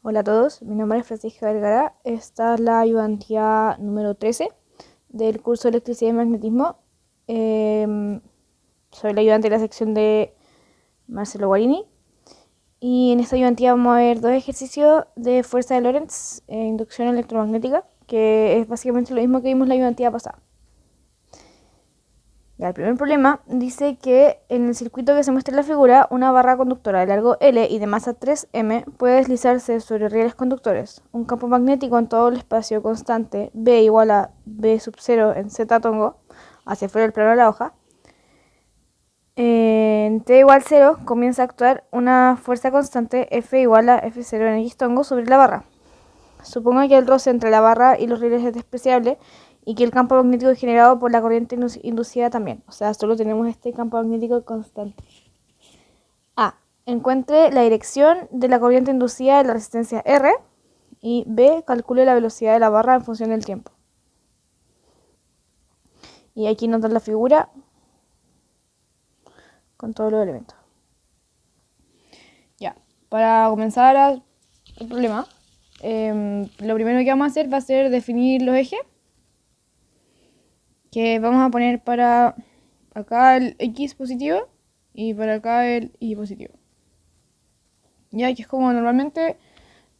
Hola a todos, mi nombre es Francisca Vergara. Esta es la ayudantía número 13 del curso de Electricidad y Magnetismo. Soy la ayudante de la sección de Marcelo Guarini. Y en esta ayudantía vamos a ver dos ejercicios de fuerza de Lorentz e inducción electromagnética, que es básicamente lo mismo que vimos en la ayudantía pasada. Ya, el primer problema dice que en el circuito que se muestra en la figura, una barra conductora de largo L y de masa 3m puede deslizarse sobre rieles conductores. Un campo magnético en todo el espacio constante B igual a B sub 0 en z tongo, hacia fuera del plano de la hoja. En t igual 0 comienza a actuar una fuerza constante F igual a F0 en x tongo sobre la barra. Suponga que el roce entre la barra y los rieles es despreciable y que el campo magnético es generado por la corriente inducida también. O sea, solo tenemos este campo magnético constante. A. Encuentre la dirección de la corriente inducida de la resistencia R. Y B. Calcule la velocidad de la barra en función del tiempo. Y aquí nos dan la figura con todos los elementos. Ya, para comenzar el problema, lo primero que vamos a hacer va a ser definir los ejes. Que vamos a poner para acá el X positivo y para acá el Y positivo. Ya que es como normalmente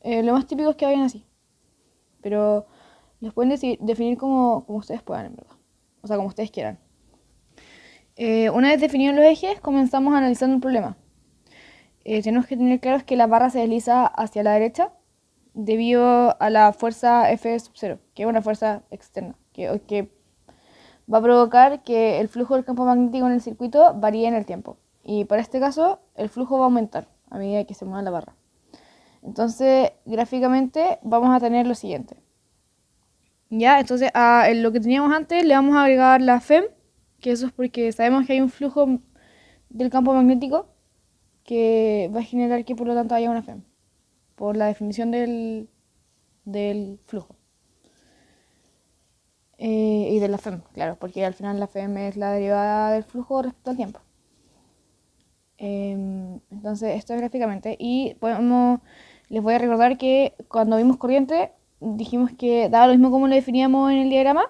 lo más típico es que vayan así. Pero los pueden definir como ustedes puedan, en verdad. O sea, como ustedes quieran. Una vez definidos los ejes, comenzamos analizando el problema. Tenemos que tener claro que la barra se desliza hacia la derecha debido a la fuerza F sub 0, que es una fuerza externa, que va a provocar que el flujo del campo magnético en el circuito varíe en el tiempo. Y para este caso, el flujo va a aumentar a medida que se mueva la barra. Entonces, gráficamente vamos a tener lo siguiente. Ya, entonces a lo que teníamos antes le vamos a agregar la FEM, que eso es porque sabemos que hay un flujo del campo magnético que va a generar que por lo tanto haya una FEM, por la definición del flujo. Y de la FEM, claro, porque al final la FEM es la derivada del flujo respecto al tiempo. Entonces, esto es gráficamente. Y les voy a recordar que cuando vimos corriente, dijimos que daba lo mismo como lo definíamos en el diagrama.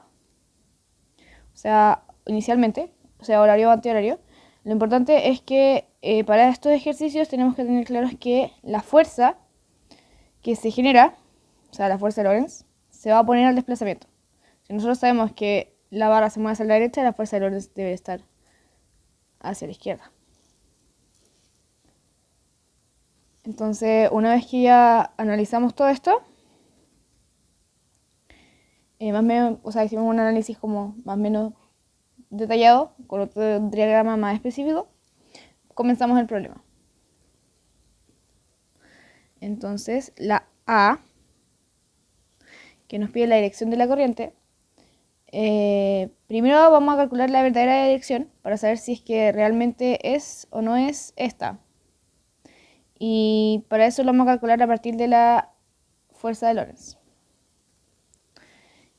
O sea, inicialmente, o sea, horario o antihorario. Lo importante es que para estos ejercicios tenemos que tener claros que la fuerza que se genera, o sea, la fuerza de Lorentz, se va a poner al desplazamiento. Si nosotros sabemos que la barra se mueve hacia la derecha, la fuerza de Lorentz debe estar hacia la izquierda. Entonces, una vez que ya analizamos todo esto, más o menos, o sea, hicimos un análisis como más o menos detallado, con otro diagrama más específico, comenzamos el problema. Entonces, la A, que nos pide la dirección de la corriente, primero vamos a calcular la verdadera dirección para saber si es que realmente es o no es esta. Y para eso lo vamos a calcular a partir de la fuerza de Lorentz.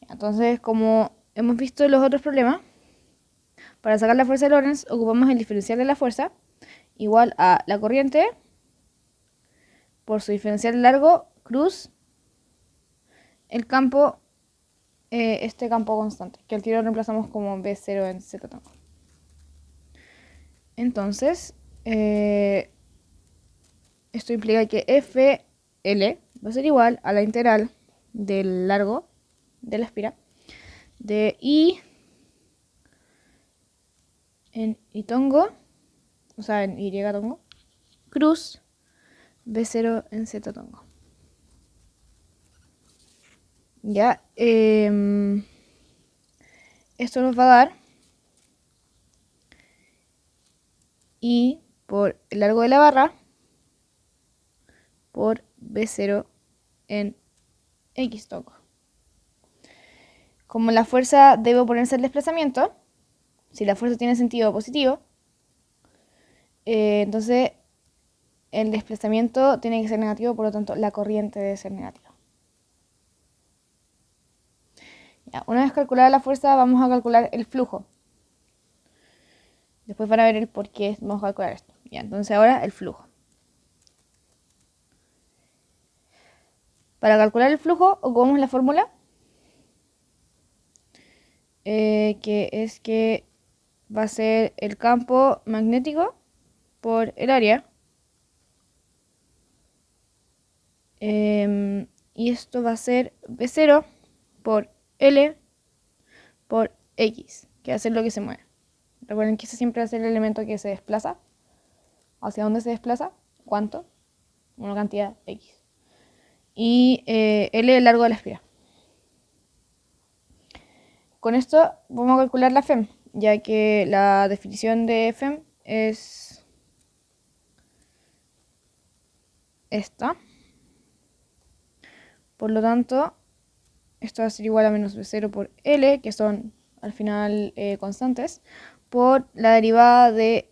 Entonces, como hemos visto en los otros problemas, para sacar la fuerza de Lorentz ocupamos el diferencial de la fuerza igual a la corriente por su diferencial largo cruz el campo, este campo constante, que al tiro reemplazamos como B0 en Z tongo. Entonces, esto implica que FL va a ser igual a la integral del largo de la espira de I en I tongo, o sea, en Y tongo, cruz B0 en Z tongo. Ya, esto nos va a dar I por el largo de la barra por B0 en X tongo. Como la fuerza debe oponerse al desplazamiento, si la fuerza tiene sentido positivo, entonces el desplazamiento tiene que ser negativo, por lo tanto la corriente debe ser negativa. Ya, una vez calculada la fuerza, vamos a calcular el flujo. Después van a ver el por qué vamos a calcular esto. Ya, entonces ahora el flujo. Para calcular el flujo ocupamos la fórmula que es que va a ser el campo magnético por el área. Y esto va a ser B0 por L por X, que va a ser lo que se mueve. Recuerden que ese siempre va a ser el elemento que se desplaza. ¿Hacia dónde se desplaza? ¿Cuánto? Una cantidad X. Y L el largo de la espiral. Con esto vamos a calcular la FEM, ya que la definición de FEM es esta. Por lo tanto, esto va a ser igual a menos B0 por L, que son al final constantes, por la derivada de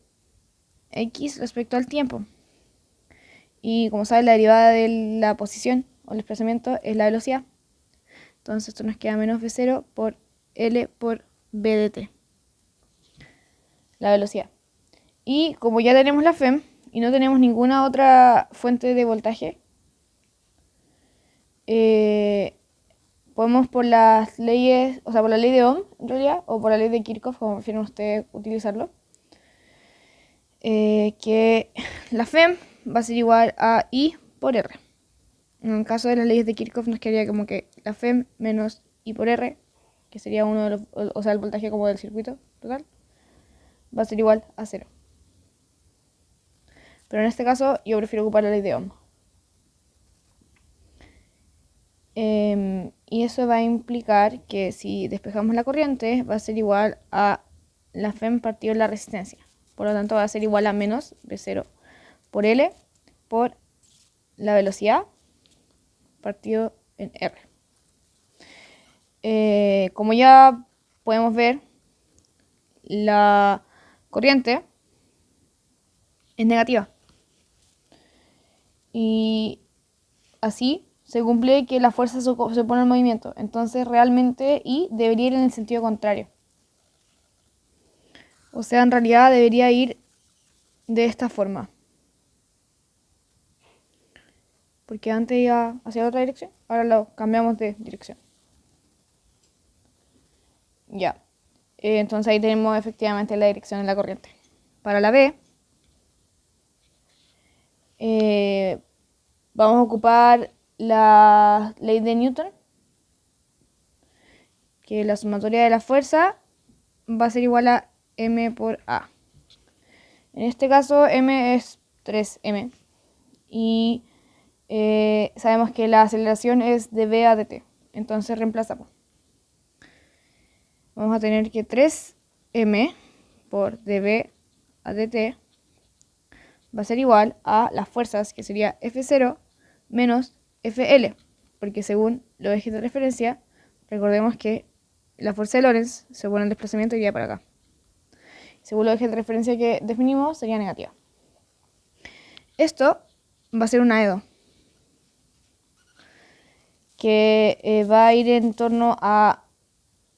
X respecto al tiempo. Y como saben, la derivada de la posición o el desplazamiento es la velocidad. Entonces esto nos queda menos V0 por L por B de t, la velocidad. Y como ya tenemos la FEM y no tenemos ninguna otra fuente de voltaje, podemos por las leyes, o sea, por la ley de Ohm, en realidad, o por la ley de Kirchhoff, como prefieren ustedes utilizarlo, que la FEM va a ser igual a I por R. En el caso de las leyes de Kirchhoff nos quedaría como que la FEM menos I por R, que sería uno de los, o sea, el voltaje como del circuito total, va a ser igual a 0. Pero en este caso yo prefiero ocupar la ley de Ohm. Y eso va a implicar que si despejamos la corriente va a ser igual a la FEM partido la resistencia. Por lo tanto va a ser igual a menos V0 por L por la velocidad partido en R. Como ya podemos ver, la corriente es negativa. Y así se cumple que la fuerza se opone al movimiento. Entonces realmente I debería ir en el sentido contrario. O sea, en realidad debería ir de esta forma. Porque antes iba hacia otra dirección, ahora lo cambiamos de dirección. Ya. Entonces ahí tenemos efectivamente la dirección de la corriente. Para la B, vamos a ocupar la ley de Newton, que la sumatoria de la fuerza va a ser igual a M por A. En este caso M es 3M y sabemos que la aceleración es de V a dt, entonces reemplazamos. Vamos a tener que 3M por dV a dt va a ser igual a las fuerzas, que sería F0 menos FL, porque según los ejes de referencia, recordemos que la fuerza de Lorentz se pone el desplazamiento y iría para acá. Según los ejes de referencia que definimos, sería negativa. Esto va a ser un aedo, que va a ir en torno a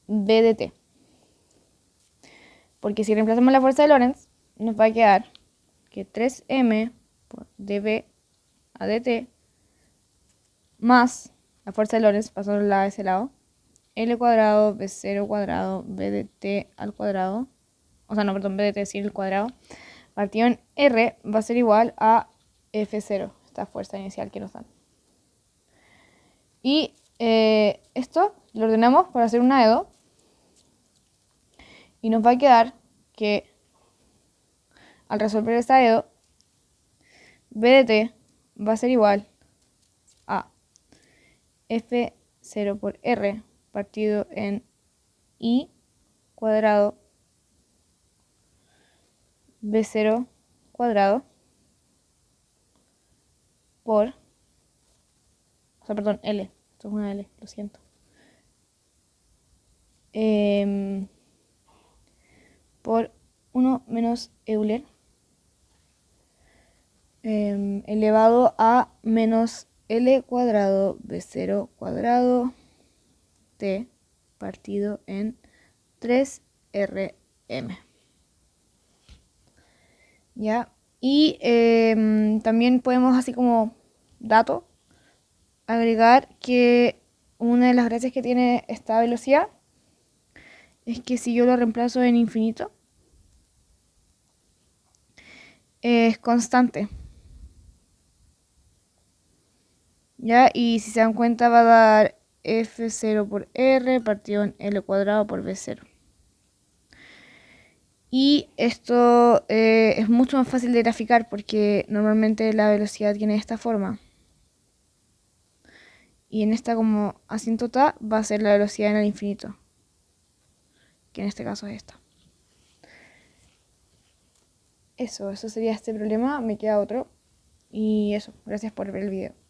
B de t. Porque si reemplazamos la fuerza de Lorentz, nos va a quedar que 3m por dv a dt más la fuerza de Lorentz, pasándola a ese lado, L cuadrado B0 cuadrado B de t al cuadrado, o sea, no, perdón, B de t sin el cuadrado, partido en R va a ser igual a F0, esta fuerza inicial que nos dan. Y esto lo ordenamos para hacer un aedo y nos va a quedar que al resolver este aedo, B de t va a ser igual a F0 por R partido en I cuadrado B0 cuadrado por, o sea, perdón, L, esto es una L, lo siento. Por 1 menos Euler elevado a menos L cuadrado B0 cuadrado T partido en 3RM. ¿Ya? Y también podemos, así como dato, agregar que una de las gracias que tiene esta velocidad es que si yo lo reemplazo en infinito, es constante. ¿Ya? Y si se dan cuenta va a dar f0 por r partido en l cuadrado por b0. Y esto es mucho más fácil de graficar porque normalmente la velocidad tiene esta forma. Y en esta como asíntota va a ser la velocidad en el infinito, que en este caso es esta. Eso sería este problema, me queda otro. Y eso, gracias por ver el video.